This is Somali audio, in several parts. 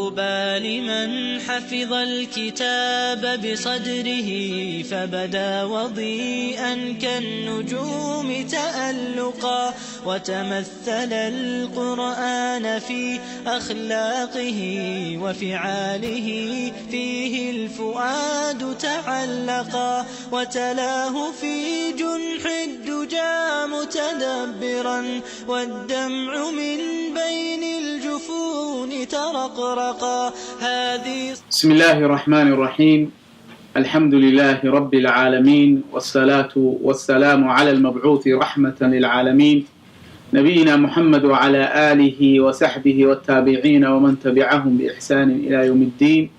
طوبى لمن حفظ الكتاب بصدره فبدا وضيئا كالنجوم تألقا وتمثل القرآن في أخلاقه وفعاله فيه الفؤاد تعلقا وتلاه في جنح الدجى متدبرا والدمع من بين الجفون ترقرقا. بسم الله الرحمن الرحيم. الحمد لله رب العالمين والصلاة والسلام على المبعوث رحمة للعالمين نبينا محمد وعلى آله وصحبه والتابعين ومن تبعهم بإحسان إلى يوم الدين.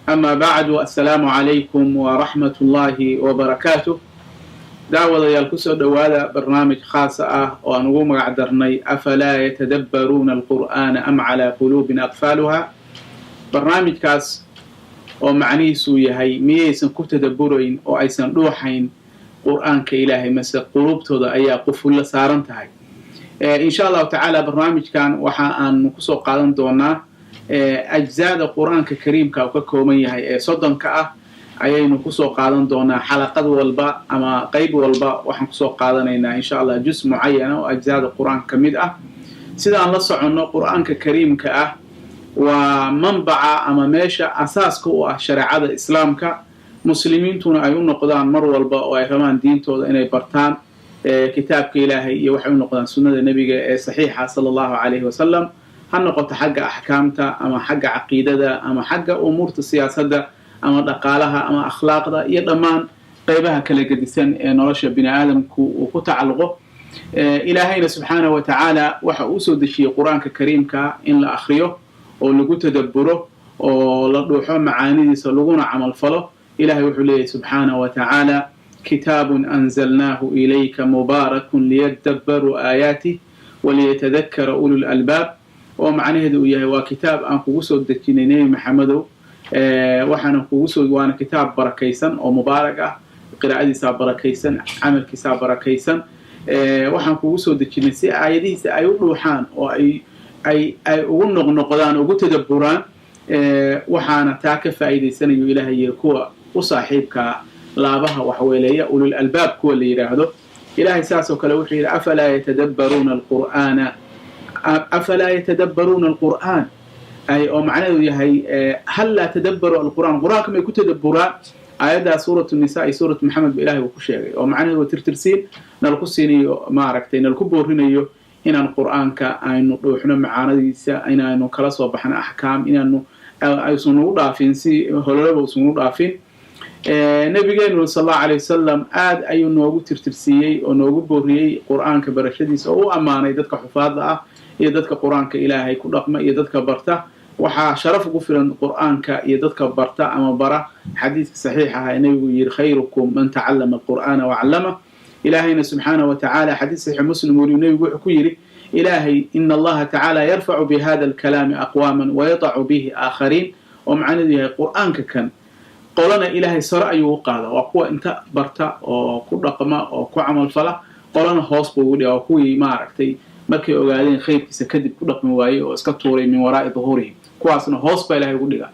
أما بعد، السلام عليكم ورحمة الله وبركاته. دعوة يالكسو دوادا برنامج خاصة وأنقوم قعدرني أفلا يتدبرون القرآن أم على قلوب أقفالها. برنامج كاس ومعنيسو يهي ميسن كتدبرين وأيسن روحين قرآن كإلهي مسا قلوب تودا أي قفل سارنتهاي. إن شاء الله تعالى برنامج كان وحا أن نكسو قادم دونا أجزاء القرآن ككريم كوكوميهي صدن كأه ayaynu kusoo qaadan doonaa xalaqad walba ama qayb walba waxaan kusoo qaadanaynaa insha Allah juz muayana oo ajzaada quraanka kamid ah. sidaan la socono quraanka kariimka ah waa manbaca ama meesha asaaska u ah shariicada islaamka, muslimiintuna ay u noqdaan mar walba oo ay rabaan diintooda inay bartaan kitaabka Ilaahay iyo waxay u noqdaan sunnada nabiga ee saxiixa sallallahu alayhi wasallam, ha noqoto xagga ahkaamta ama xagga aqeedada ama xagga umuurta siyaasadda ama dhaqaalaha ama akhlaaqda iyo dhammaan qaybaha kala gedisan ee nolosha bini aadamku uu ku tacalluqo. Ilaahayna subhanahu wa ta'ala waxa uu soo dejiyay quraanka kariimka in la akhriyo oo lagu tadabburo oo la dhuuxo macaanidiisa laguna camal falo. Ilaahay wuxuu leeyahay subhanahu wa ta'ala kitaabun anzalnahu ilayka mubarakun liyadabbaru ayatihi waliyatadhakkara ulul albab. oo macnaheedu yahay waa kitaab aan kugu soo dejinay Nabi Maxamedow waxaana kugu soo waana kitaab barakaysan oo mubaarak ah, qiraa'adiisa barakaysan, amalkiisa barakaysan. waxaan kugu soo dejinay si aayadihiisa ay u dhuuxaan oo ay ugu noqnoqdaan ugu tadabburaan. waxaana taa ka faa'iideysanayo Ilaahay kuwa u saaxiibka laabaha wax weeleeya ulul albaab kuwa la yiraahdo. Ilaahay saasoo kale wuxuu yiri afala yatadabbaruna alqur'aan أي أو معناه يهي هل لا تدبروا القرآن كما يكون تدبران آيات سورة النساء سورة محمد بإله وكشيء أو معناه وترترسين نلقصيني معركتين الكبر هنا هنا القرآن كأنه روحنا معانا ديسا إنه كلاس وبحنا أحكام إنه أيصنوا ضعفين سي هلولا وصنوا ضعفين. نبينا صلى الله عليه وسلم آد أي نوجو ترترسيه أو نوجو بوريه قرآن كبرشديس أو أمانة يدك حفاظة يدك قرآن كإلهي كل رقم يدك برته. waxaa sharaf ugu filan quraanka iyo dadka barta ama bara xadiiska saxiixa ah inuu yiri khayrukum man ta'allama alqur'ana wa 'allama. ilaahayna subhanahu wa ta'ala xadiis sahih muslim waliyu wuxuu ku yiri ilaahay inna allaha ta'ala yarfa'u bi hadha alkalam aqwaman wa yad'u bihi akharin. oo macnaheedu yahay quraanka kan qolana ilaahay sare ayuu qaada waa kuwa inta barta oo ku dhaqma oo ku amal fala, qolana hoos buu u dhigaa kuwii maaragtay markay ogaadeen khayrkiisa kadib ku dhaqmi waayay oo iska tuuray min waraa'i dhuhurihi, kuwaasna hoos baa Ilaahay ugu dhiga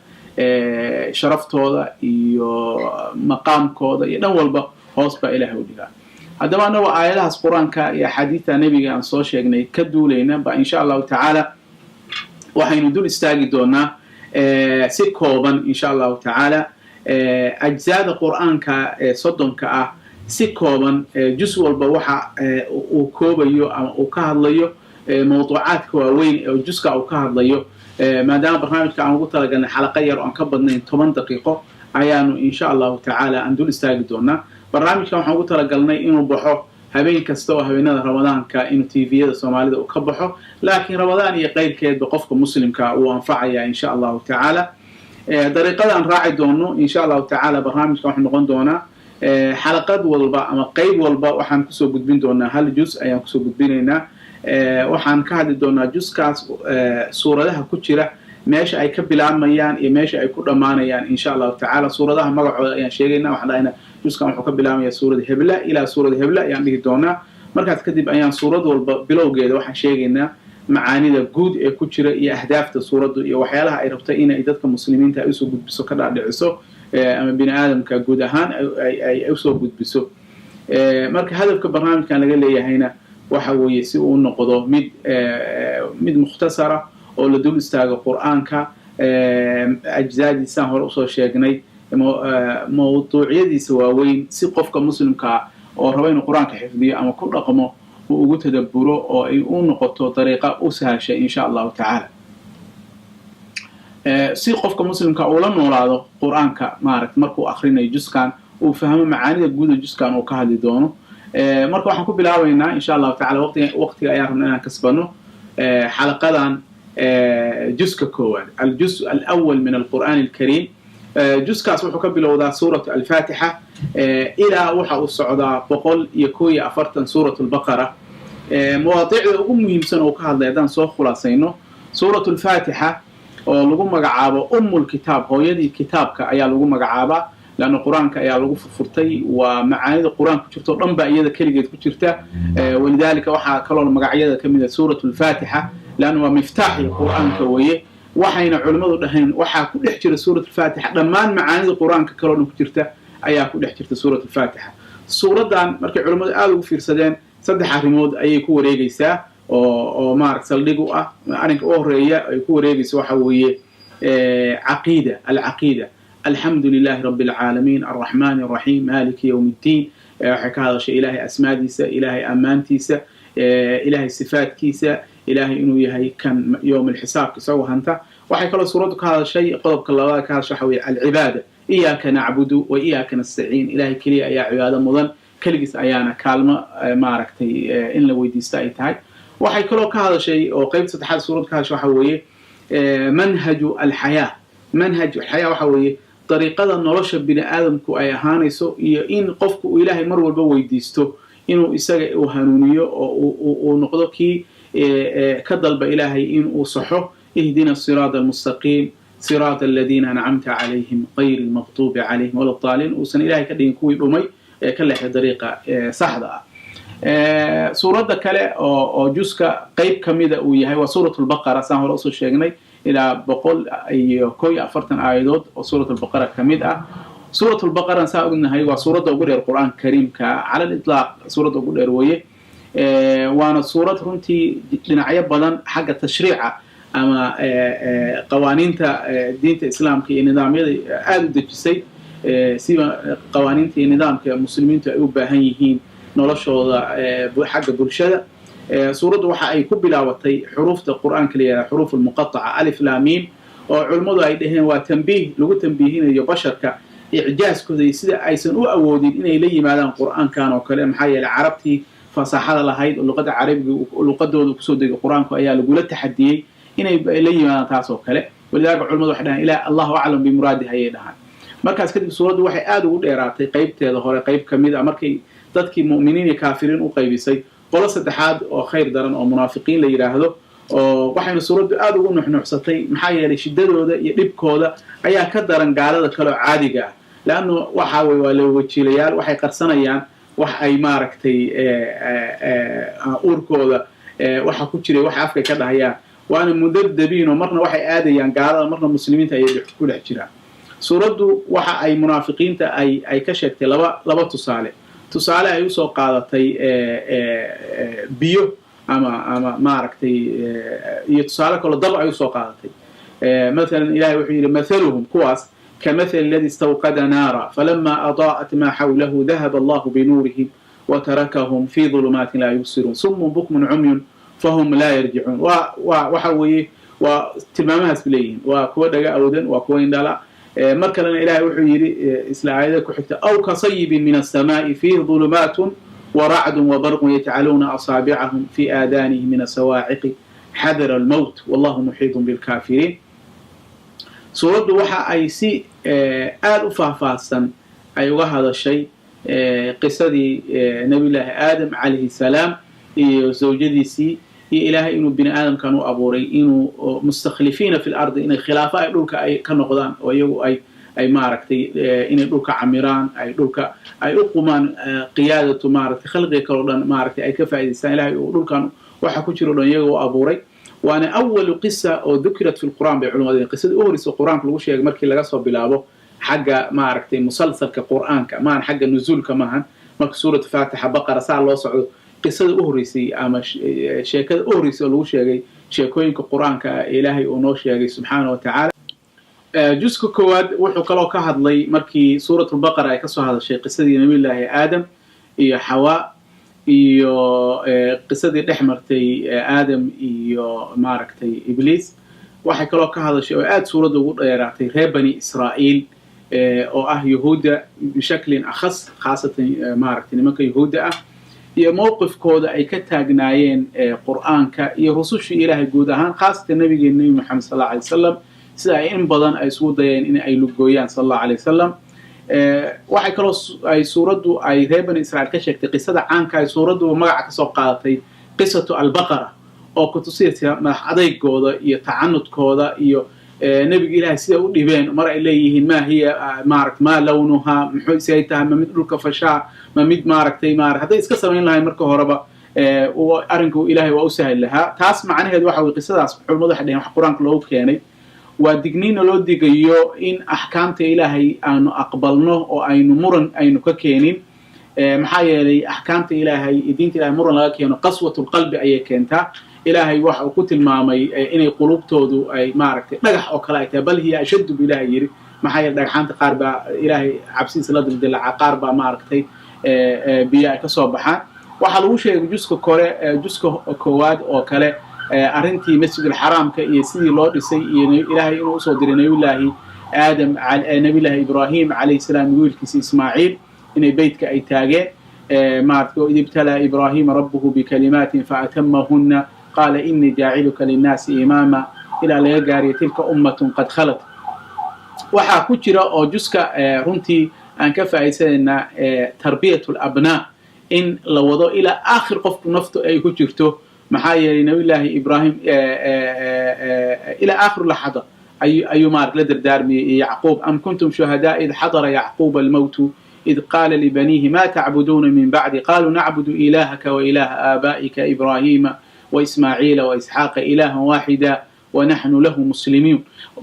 sharaftooda iyo maqaamkooda iyo dhan walba hoos baa Ilaahay ugu dhiga. haddaba annagu aayadahaas quraanka iyo xadiiska nabiga aan soo sheegnay ka duulayna ba insha Allah ta'ala waxaynu dul istaagi doonaa si kooban insha Allah ta'ala ajzaada quraanka soddonka ah si kooban juz walba waxa uu koobayo ama uu ka hadlayo mawduucaadka waaweyn ee juzka uu ka hadlayo. maadaama barnaamijka aan ugu talagalnay xalaqo yar oo aan ka badnayn 10 daqiiqo ayaanu insha Allah ta'ala aan dul istaagi doonaa. barnaamijkan waxaan ugu talagalnay inuu baxo habeen kasta oo habeenada Ramadaanka inuu TV-yada Soomaalida uu ka baxo, laakiin Ramadaan iyo qeyrkeedba qofka muslimka uu anfacaya insha Allah ta'ala. dariiqada aan raaci doono insha Allah ta'ala barnaamijkan wuxuu noqon doonaa xalaqad walba ama qayb walba waxaan ku soo gudbin doonaa hal juz ayaan ku soo gudbinaynaa. waxaan ka hadli doonaa juzkaas suuradaha ku jira meesha ay ka bilaamayaan iyo meesha ay ku dhamaanayaan insha Allah ta'ala. suuradaha magacooda ayaan sheegaynaa, waxaan dhahaynaa juzkan wuxuu ka bilaabaya suurada hebla ilaa suurada hebla ayaan dhihi doonaa. markaas kadib ayaan suurad walba bilowgeeda waxaan sheegaynaa macaanida guud ee ku jira iyo ahdaafta suuraddu iyo waxyaalaha ay rabto inay dadka muslimiinta ay usoo gudbiso ka dhaadhiciso ama bini aadamka guud ahaan ay usoo gudbiso marka hadafka barnaamijkan laga leeyahayna waxa weeye si uu noqdo mid mukhtasara oo la dul istaago qur'aanka ajzaadiisaan hore usoo sheegnay mawduucyadiisa waaweyn si qofka muslimka oo raba inuu qur'aanka xifdiyo ama ku dhaqmo uu ugu tadabburo oo ay u noqoto dariiqa u sahashay insha allahu tacaala si qofka muslimka uu la noolaado qur'aanka maaragta markuu akhrinayo juskan uu fahmo macaanida guuda juskan uu ka hadli doono marka waxaan ku bilaabaynaa insha allahu tacaala waqtiga ayaan rabnaa inaan kasbano xalaqadan juska koowaad aljus alawal min alqur'aan alkariim juskaas wuxuu ka bilowdaa suuratu alfaatixa ilaa waxa uu socdaa 141 suuratu albaqara mawaadiicda ugu muhiimsan oo ka hadlay haddaan soo khulaasayno suuratu alfaatixa oo lagu magacaabo ummulkitaab hooyadii kitaabka ayaa lagu magacaabaa لأن القرآن كأيا لغو فرتي ومعاني القرآن كجرته ضمن بأيده كلجة كجرته ولذلك وحى كلام مقعيده كمية سورة الفاتحة لأنه مفتاح القرآن كويه وحين علماء دهين وحى كل حجر سورة الفاتحة لما معاني القرآن كلام كجرته أيا كل حجر سورة الفاتحة سورة دان مركي علماء قالوا في رسالين صدح رمود أي كو ريجيسا أو مارك سلقوا أنا كأورية أي كو ريجيس وحويه عقيدة العقيدة الحمد لله رب العالمين الرحمن الرحيم مالك يوم الدين حكى هذا شيء إلهي أسماء ديسة إلهي أمان تيسة إلهي صفات كيسة إلهي إنه يهي كان يوم الحساب كسوه أنت وحكى الله سورتك هذا الشيء قلبك الله هذا شحوي العبادة إياك نعبد وإياك نستعين إلهي كليا يا عبادة مضن كلجس أيانا كلمة معركتي إن لو يديستايت هاي وحكى الله هذا شيء وقيمة تحدث سورتك هذا شحوي منهج الحياة منهج الحياة وحوي طريقة نرش بني آدم كو أي هانيسو إن قفك إلهي مر والبا ويديستو إنه إساق وهانونيو ونقضو كي كدل بإلهي إن صحو اهدنا الصراط المستقيم صراط الذين أنعمت عليهم غير المغضوب عليهم ولا الضالين وسن إلهي كدين كوي بمي كلا طريقة صحدة سورة كلا أو جزء قيب كميدة وياهي وسورة البقرة سامر أصل الشيخني إلى بقول أي كوي أفرتن آيات وسورة البقرة كميدة سورة البقرة نسألنا هي وسورة أقول القرآن الكريم على الإطلاق سورة أقول الروية وأنا سورة رنتي لنعيب بدن حاجة تشريعة أما قوانين دين الإسلام كي نظام آل دجسي سيما قوانين النظام كمسلمين تأيوب هيهين نرشوا حاجة برشدة سورة وحا أي كبلاوتي حروف القرآن كليا حروف المقطعة ألف لامين وعلماء أيديهن وتنبيه لغو تنبيهين يبشر كإعجاز كذي سيدا أيسن أودين إن إليه ماذا القرآن كان وكلام حي العربتي فصاحة لهايد اللغة العربية واللغة دول كسود القرآن كأيا لقول التحدي إن إليه ماذا تاسو كلام ولذلك علماء وحدها إلى الله أعلم بمراده هيدها مركز كتب سورة وحي آدو إيراتي قيب تظهر قيب كميدة مركي تدكي مؤمنين كافرين وقيبسي قول saddexaad oo khayr daran oo munaafiqiin la yiraahdo oo waxayna suuradu aad ugu nuxnuxsatay maxaa yeelay shidadooda iyo dhibkooda ayaa ka daran gaalada kale oo caadiga ah laano waxa way waa la wajiilayaal waxay qarsanayaan wax ay maaragtay uurkooda waxa ku jiray wax afka ka dhahayaan waana mudadabiin oo marna waxay aadayaan gaalada marna muslimiinta ay ku dhex jiraan suuradu waxa ay munaafiqiinta ay ka sheegtay laba tusaale tusaale ay u soo qaadatay biyo ama maaragtay iyo tusaale kale dab ay u soo qaadatay مثلا إلهي وحي مثلهم كواس كمثل الذي استوقد نارا فلما أضاءت ما حوله ذهب الله بنورهم وتركهم في ظلمات لا يبصرون صم بكم عمي فهم لا يرجعون وحوي وتمامها سبليين وكوا دقا أودا وكوين دالا مركلا إلهي وحي إسلاعيدا كحكتا أو كصيب من السماء فيه ظلمات ورعد وبرق يتعلون أصابعهم في آذانهم من الصواعق حذر الموت والله محيط بالكافرين سورة وحا أي سي آل فهفاسا أيوة هذا الشيء قصة نبي الله آدم عليه السلام زوجدي سي إلهي إنه بني آدم كانوا أبوري إنه مستخلفين في الأرض إن الخلافة يقولك أي كنقضان ويو أي ماركتي إن يقولك عميران أي يقولك أي أقومان قيادة ماركتي خلقي كردان ماركتي أي كفاية الإنسان إلهي يقولك وحكوشي ردان يغو أبوري وأنا أول قصة أو ذكرت في القرآن بعلوم قصة أورس القرآن في الوشيء مركي لقى صوب بلابه حق ما عرفتي مسلسل كقرآن كمان حق النزول كمان مرك سورة فاتحة بقرة ساعة الله صعود قصة أورسي أما شيء أورس الوشيء شيء كوين كقرآن كإلهي ونوشيء سبحانه وتعالى جزء كواد وحكلو كهاد لي مركي سورة البقرة يكسو هذا الشيء قصة نبي الله آدم iyo xawaa iyo qisadii dhexmartay aadam iyo maaragtay ibliis waxay kaloo ka hadashay oo aad suurada ugu dheeraatay reer bani israa'iil oo ah yahuuda bishaklin akhas khaasatan maaragtay nimanka yahuuda ah iyo mowqifkooda ay ka taagnaayeen qur'aanka iyo rusushii ilaahay guud ahaan khaasatan nabigeena nabi maxamed sallallahu alayhi wasallam sida ay in badan ay isku dayeen in ay lugooyaan sallallahu alayhi wasallam waxay kaloo ay suuradu ay reer bani israa'iil ka sheegtay qisada caanka ay suuradu magaca ka soo qaadatay qisatu al-baqara oo ku tusaysa madax adeygooda iyo tacanudkooda iyo nabiga ilaahay sida u dhibeen mar ay leeyihiin ma hiya maaragt ma lawnuha muxuu isay tahay ma mid dhulka fashaa ma mid maaragtay haday iska sameyn lahayn marka horeba arinku ilaahay waa u sahal lahaa taas macnaheedu waxa way qisadaas xulmadu waxay dhaheen wax quraanka loogu keenay ودقنين لو دقيو إن أحكامت إلهي أنو أقبلنه أو أنو مرن أنو ككينين محايا لي أحكامت إلهي دينت إلهي مرن لك أنو قسوة القلب أي كنتا إلهي وحو كتل مامي إني قلوب تودو أي ماركت نجح أو كلايتا بل هي أشد بإلهي يري محايا لك حانت قاربا إلهي عبسيس لدر دل عقاربا ماركتي بيا كصوبحان وحلوش جزء كوري جزء كواد أو كلا أرنتي مسجد الحرام كيسير لورد سي إلهي إنه صدر نبي الله آدم نبي الله إبراهيم عليه السلام يقول كيس إسماعيل إن بيت كأي تاجي معرفة إذ ابتلى إبراهيم ربه بكلمات فأتمهن قال إني جاعلك للناس إماما إلى لا يجاري تلك أمة قد خلت وحكتير أو جزء رنتي أن كفايسنا تربية الأبناء إن لو وضع إلى آخر قف نفط أي كتيرته محايا لنبي الله إبراهيم إلى آخر لحظة أي مارك لدر دارمي يعقوب أم كنتم شهداء إذ حضر يعقوب الموت إذ قال لبنيه ما تعبدون من بعد قالوا نعبد إلهك وإله آبائك إبراهيم وإسماعيل وإسحاق إلها واحدا ونحن له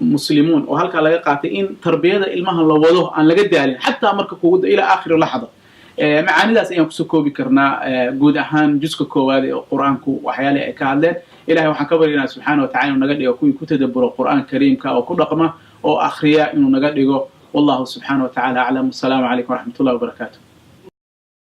مسلمون وهلك لا يقعت إن تربية المهن لوضوه أن لقد دالين حتى أمرك قود إلى آخر لحظة معاني ذا سيان كسكو بكرنا جود أهان جزء كوادي قرآنكو وحيالي كعدل إلهي وحكبرنا سبحانه وتعالى ونقدر يكون كتدبر القرآن الكريم كأو رقمه أو أخرياء إنه نقدر والله سبحانه وتعالى أعلم. السلام عليكم ورحمة الله وبركاته.